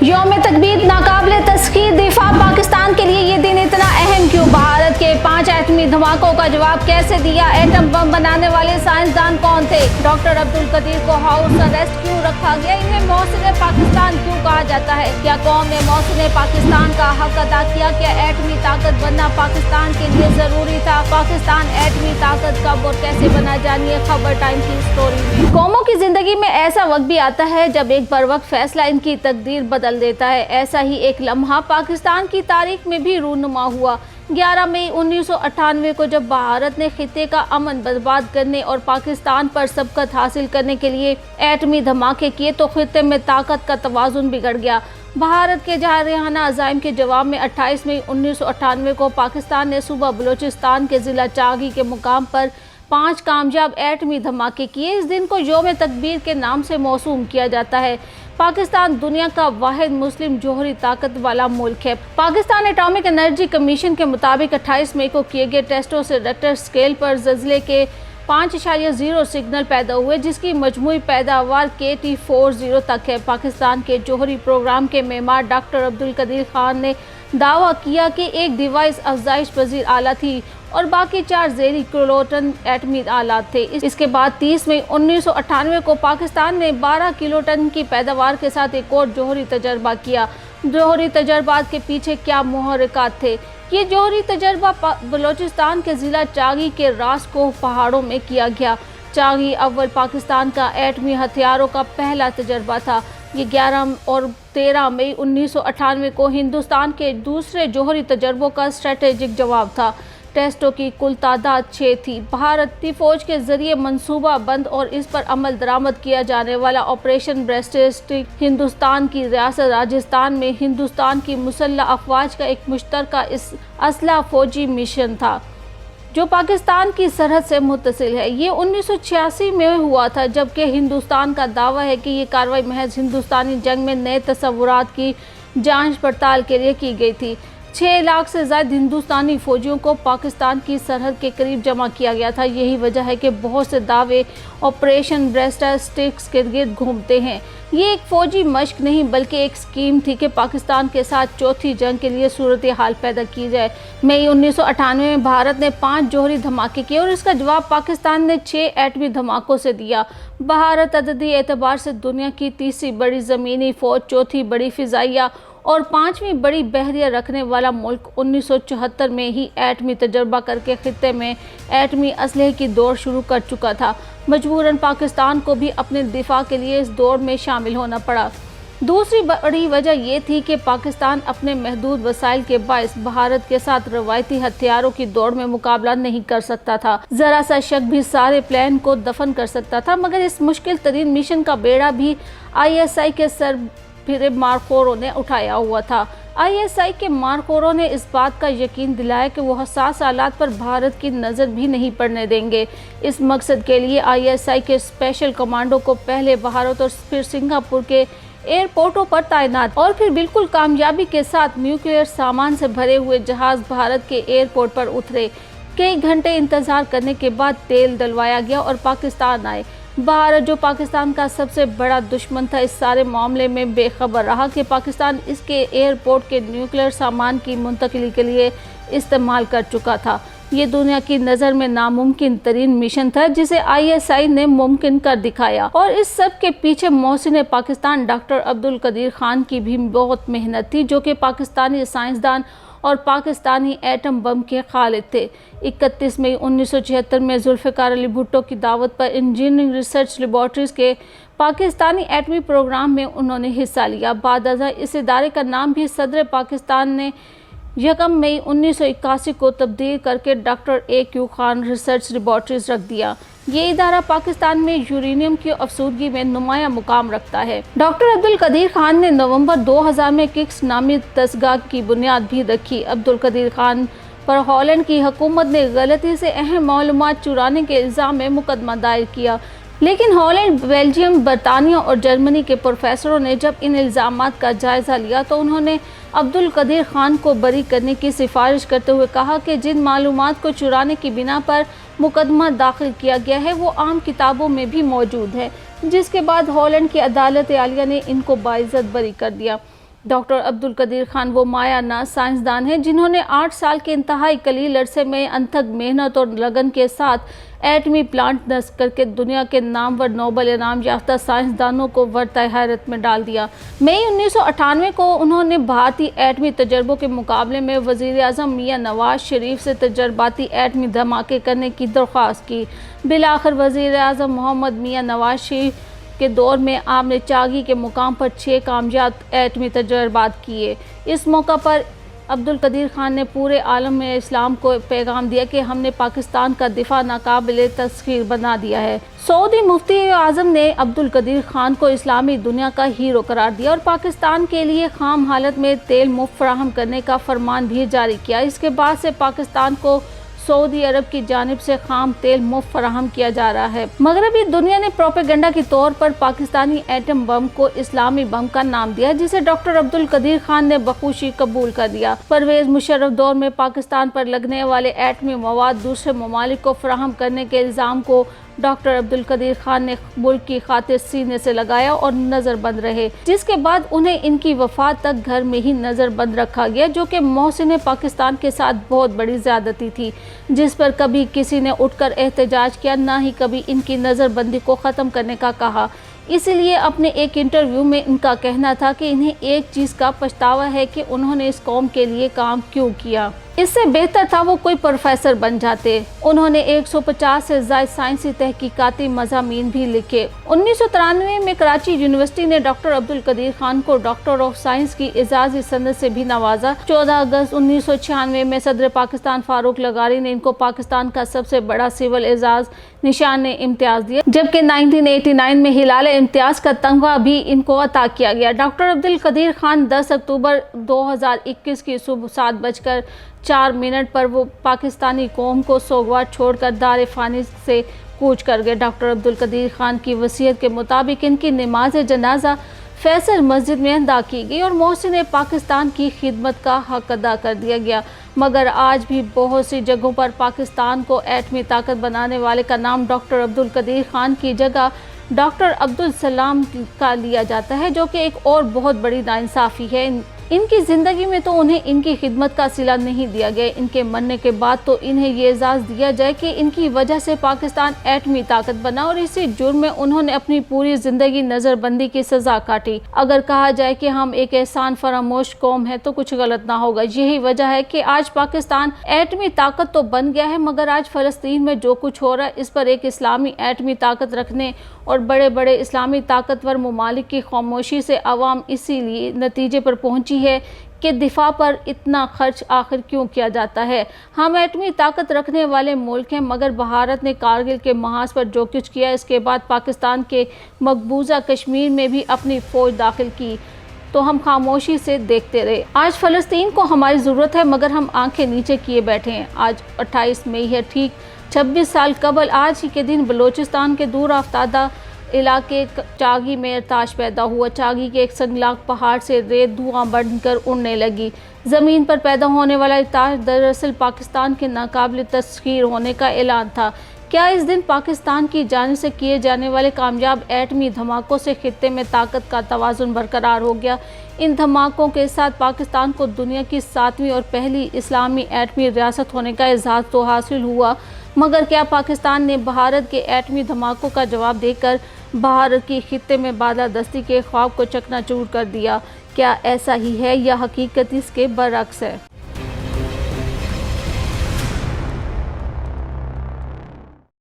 यौम तकबीर नाकाबिले तस्खीर दिफा पाकिस्तान के लिए ये दिन इतना अहम क्यों? भारत के 5 एटमी धमाकों का जवाब कैसे दिया? एटम बम बनाने वाले साइंसदान कौन थे? डॉक्टर अब्दुल कदीर को हाउस अरेस्ट क्यों रखा गया? इन्हें मोहसिन पाकिस्तान क्यों कहा जाता है? क्या कौम ने मोहसिन पाकिस्तान का हक अदा किया? क्या एटमी ताकत बनना पाकिस्तान के लिए जरूरी था? पाकिस्तान एटमी ताकत कब और कैसे बना, जानिए खबर टाइम की स्टोरी में। कौमों की जिंदगी में ऐसा वक्त भी आता है जब एक बर वक्त फैसला इनकी तकदीर बदल देता है। ऐसा ही एक लम्हा पाकिस्तान की तारीख में भी रूनुमा हुआ। 11 मई 1998 को जब भारत ने खित्ते का अमन बर्बाद करने और पाकिस्तान पर सबकत हासिल करने के लिए एटमी धमाके किए तो खित्ते में ताकत का तवाजुन बिगड़ गया। भारत के जारहाना अज़ाइम के जवाब में 28 मई 1998 को पाकिस्तान ने सूबा बलूचिस्तान के ज़िला चागी के मुकाम पर 5 कामयाब एटमी धमाके किए। इस दिन को यौम तकबीर के नाम से मौसूम किया जाता है। पाकिस्तान दुनिया का वाहिद मुस्लिम जोहरी ताकत वाला मुल्क है। पाकिस्तान एटॉमिक एनर्जी कमीशन के मुताबिक 28 मई को किए गए टेस्टों से रिक्टर स्केल पर ज़लज़ले के 5.0 सिग्नल पैदा हुए, जिसकी मजमूई पैदावार KT40 तक है। पाकिस्तान के जोहरी प्रोग्राम के मेमार डॉक्टर अब्दुल कदीर खान ने दावा किया कि एक डिवाइस अफजाइश पजीर आला थी और बाकी 4 ज़ेरी किलोटन एटमी आलात थे। इसके बाद 30 मई 1998 को पाकिस्तान ने 12 किलोटन की पैदावार के साथ एक और जोहरी तजर्बा किया। जोहरी तजर्बात के पीछे क्या मुहर्रिकात थे? ये जोहरी तजर्बा बलूचिस्तान के ज़िला चागी के रासकोह पहाड़ों में किया गया। चागी अव्वल पाकिस्तान का एटमी हथियारों का पहला तजर्बा था। ये 11 और 13 मई 1998 को हिंदुस्तान के दूसरे जोहरी तजर्बों का स्ट्रेटेजिक जवाब था। टेस्टों की कुल तादाद 6 थी। भारतीय फौज के जरिए मंसूबा बंद और इस पर अमल दरामद किया जाने वाला ऑपरेशन ब्रेस्टिक हिंदुस्तान की रियासत राजस्थान में हिंदुस्तान की मुसल्लह अफवाज का एक मुश्तरका असला फौजी मिशन था जो पाकिस्तान की सरहद से मुत्तसिल है। ये 1986 में हुआ था, जबकि हिंदुस्तान का दावा है कि ये कार्रवाई महज हिंदुस्तानी जंग में नए तस्वुरात की जांच पड़ताल के लिए की गई थी। 6 लाख से ज़्यादा हिंदुस्तानी फौजियों को पाकिस्तान की सरहद के करीब जमा किया गया था। यही वजह है कि बहुत से दावे ऑपरेशन ब्रेस्टिक के गिर्द घूमते हैं। ये एक फौजी मशक नहीं बल्कि एक स्कीम थी कि पाकिस्तान के साथ चौथी जंग के लिए सूरत हाल पैदा की जाए। मई 1998 में भारत ने 5 जोहरी धमाके किए और इसका जवाब पाकिस्तान ने 6 एटमी धमाकों से दिया। भारत अददी एतबार से दुनिया की तीसरी बड़ी ज़मीनी फ़ौज, चौथी बड़ी फ़िज़ाइया और 5वीं बड़ी बहरिया रखने वाला मुल्क 1974 में ही एटमी तजर्बा करके खित्ते में एटमी असलहे की दौड़ शुरू कर चुका था। मजबूरन पाकिस्तान को भी अपने दिफा के लिए इस दौड़ में शामिल होना पड़ा। दूसरी बड़ी वजह यह थी कि पाकिस्तान अपने महदूद वसाइल के बायस भारत के साथ रवायती हथियारों की दौड़ में मुकाबला नहीं कर सकता था। जरा सा शक भी सारे प्लान को दफन कर सकता था, मगर इस मुश्किल तरीन मिशन का बेड़ा भी ISI के सर फिर मारखोरों ने उठाया हुआ था। ISI के मारखोरों ने इस बात का यकीन दिलाया कि वो हसास हालात पर भारत की नज़र भी नहीं पड़ने देंगे। इस मकसद के लिए ISI के स्पेशल कमांडो को पहले भारत और फिर सिंगापुर के एयरपोर्टों पर तैनात और फिर बिल्कुल कामयाबी के साथ न्यूक्लियर सामान से भरे हुए जहाज़ भारत के एयरपोर्ट पर उतरे। कई घंटे इंतज़ार करने के बाद तेल डलवाया गया और पाकिस्तान आए। भारत, जो पाकिस्तान का सबसे बड़ा दुश्मन था, इस सारे मामले में बेखबर रहा कि पाकिस्तान इसके एयरपोर्ट के न्यूक्लियर सामान की मुंतकिली के लिए इस्तेमाल कर चुका था। ये दुनिया की नज़र में नामुमकिन तरीन मिशन था जिसे ISI ने मुमकिन कर दिखाया और इस सब के पीछे मोहसिन पाकिस्तान डॉक्टर अब्दुल कदीर खान की भी बहुत मेहनत थी, जो कि पाकिस्तानी साइंसदान और पाकिस्तानी एटम बम के खालिद थे। 31 मई 1976 में जुल्फ़िकार अली भुट्टो की दावत पर इंजीनियरिंग रिसर्च लेबॉर्ट्रीज के पाकिस्तानी एटमी प्रोग्राम में उन्होंने हिस्सा लिया। बाद इस इदारे का नाम भी सदर पाकिस्तान ने 1 मई 1981 को तब्दील करके doctor AQ Khan research laboratories रख दिया। ये इदारा पाकिस्तान में यूरेनियम की अफसूदगी में नुमाया मुकाम रखता है। डॉक्टर अब्दुल कदीर खान ने नवंबर 2000 में किक्स नामी दस्तगाह की बुनियाद भी रखी। अब्दुल कदीर खान पर हॉलैंड की हुकूमत ने गलती से अहम मालूमात चुराने के इल्ज़ाम में मुकदमा दायर किया, लेकिन हॉलैंड, बेल्जियम, बरतानिया और जर्मनी के प्रोफेसरों ने जब इन इल्ज़ामात का जायज़ा लिया तो उन्होंने अब्दुल कदीर खान को बरी करने की सिफारिश करते हुए कहा कि जिन मालूमात को चुराने की बिना पर मुकदमा दाखिल किया गया है वो आम किताबों में भी मौजूद है, जिसके बाद हॉलैंड की अदालत आलिया ने इनको बाइज्जत बरी कर दिया। डॉक्टर अब्दुल कदीर खान वो मायानाज साइंसदान हैं जिन्होंने 8 साल के इंतहाई कलील अरसे में अनथक मेहनत और लगन के साथ एटमी प्लांट नस्ब करके दुनिया के नामवर नोबल इनाम याफ्ता साइंसदानों को वर्ताए हैरत में डाल दिया। मई 1998 को उन्होंने भारतीय एटमी तजर्बों के मुकाबले में वज़ीर आज़म मियां नवाज शरीफ से तजर्बाती एटमी धमाके करने की दरख्वास्त की। बिलाखिर वज़ीर आज़म मोहम्मद मियां नवाज शरीफ के दौर में आपने चागी के मुकाम पर 6 कामयाब एटमी तजर्बात किए। इस मौका पर अब्दुल कदीर खान ने पूरे आलम में इस्लाम को पैगाम दिया कि हमने पाकिस्तान का दिफा नाकाबिले तस्खीर बना दिया है। सऊदी मुफ्ती आज़म ने अब्दुल कदीर खान को इस्लामी दुनिया का हीरो करार दिया और पाकिस्तान के लिए खाम हालत में तेल मुफ्त फराहम करने का फरमान भी जारी किया। इसके बाद से पाकिस्तान को सऊदी अरब की जानिब से खाम तेल मुफ्त फराहम किया जा रहा है। मगरबी दुनिया ने प्रोपेगेंडा के तौर पर पाकिस्तानी एटम बम को इस्लामी बम का नाम दिया, जिसे डॉक्टर अब्दुल कदीर खान ने बखुशी कबूल कर दिया। परवेज मुशर्रफ दौर में पाकिस्तान पर लगने वाले एटमी मवाद दूसरे ममालिक को फराहम करने के इल्ज़ाम को डॉक्टर अब्दुल कदीर खान ने मुल्क की खातिर सीने से लगाया और नज़रबंद रहे, जिसके बाद उन्हें इनकी वफात तक घर में ही नज़रबंद रखा गया, जो कि मोहसिन पाकिस्तान के साथ बहुत बड़ी ज़्यादती थी, जिस पर कभी किसी ने उठकर एहतजाज किया, ना ही कभी इनकी नज़रबंदी को ख़त्म करने का कहा। इसीलिए अपने एक इंटरव्यू में इनका कहना था कि इन्हें एक चीज़ का पछतावा है कि उन्होंने इस कौम के लिए काम क्यों किया। इससे बेहतर था वो कोई प्रोफेसर बन जाते। उन्होंने 150 से ज़ायद साइंसी तहकीकाती मज़ामीन भी लिखे। 1993 में कराची यूनिवर्सिटी ने डॉक्टर अब्दुल कदीर खान को डॉक्टर ऑफ साइंस की एजाज़ी सनद से भी नवाजा। 14 अगस्त 1996 में सदर पाकिस्तान फारूक लगारी ने इनको पाकिस्तान का सबसे बड़ा सिविल एजाज़ निशान इम्तियाज़ दिया, जबकि 1989 में हिलाल इम्तियाज़ का तमगा भी इनको अता किया गया। डॉक्टर अब्दुल कदीर खान 10 अक्टूबर 2021 की सुबह 7:04 पर वो पाकिस्तानी कौम को सोगवार छोड़कर दार फानी से कूच कर गए। डॉक्टर अब्दुल कदीर खान की वसीयत के मुताबिक इनकी नमाज जनाजा फैसल मस्जिद में अदा की गई और मोहसिन पाकिस्तान की खिदमत का हक अदा कर दिया गया। मगर आज भी बहुत सी जगहों पर पाकिस्तान को एटमी ताकत बनाने वाले का नाम डॉक्टर अब्दुल कदीर खान की जगह डॉक्टर अब्दुल सलाम का लिया जाता है, जो कि एक और बहुत बड़ी नाइंसाफ़ी है। इनकी ज़िंदगी में तो उन्हें इनकी खिदमत का सिला नहीं दिया गया। इनके मरने के बाद तो इन्हें ये एजाज़ दिया जाए कि इनकी वजह से पाकिस्तान एटमी ताकत बना और इसी जुर्म में उन्होंने अपनी पूरी ज़िंदगी नज़रबंदी की सज़ा काटी। अगर कहा जाए कि हम एक एहसान फरामोश कौम है तो कुछ गलत ना होगा। यही वजह है कि आज पाकिस्तान एटमी ताकत तो बन गया है, मगर आज फ़लस्तीन में जो कुछ हो रहा है इस पर एक इस्लामी एटमी ताकत रखने और बड़े बड़े इस्लामी ताकतवर ममालिक की खामोशी से अवाम इसीलिए नतीजे पर पहुंची है कि दिफा पर इतना खर्च आखिर क्यों किया जाता है। हम एटमी ताकत रखने वाले मुल्क हैं, मगर भारत ने कारगिल के महाज पर जो कुछ किया, इसके बाद पाकिस्तान के मकबूजा कश्मीर में भी अपनी फ़ौज दाखिल की तो हम खामोशी से देखते रहे। आज फ़लस्तीन को हमारी ज़रूरत है, मगर हम आंखें नीचे किए बैठे हैं। आज 28 मई है, ठीक 26 साल कबल आज ही के दिन बलूचिस्तान के दूर आफ्तादा इलाके चागी में ताश पैदा हुआ। चागी के एक संगलाक पहाड़ से रेत धुआं बनकर उड़ने लगी। ज़मीन पर पैदा होने वाला ताश दरअसल पाकिस्तान के नाकाबिल तस्खीर होने का ऐलान था। क्या इस दिन पाकिस्तान की जानिब से किए जाने वाले कामयाब एटमी धमाकों से खित्ते में ताकत का तवाज़ुन बरकरार हो गया? इन धमाकों के साथ पाकिस्तान को दुनिया की 7वीं और पहली इस्लामी एटमी रियासत होने का एजाज़ तो हासिल हुआ, मगर क्या पाकिस्तान ने भारत के एटमी धमाकों का जवाब देकर भारत की खित्ते में बालादस्ती के ख्वाब को चकनाचूर कर दिया? क्या ऐसा ही है या हकीकत इसके बरअक्स है?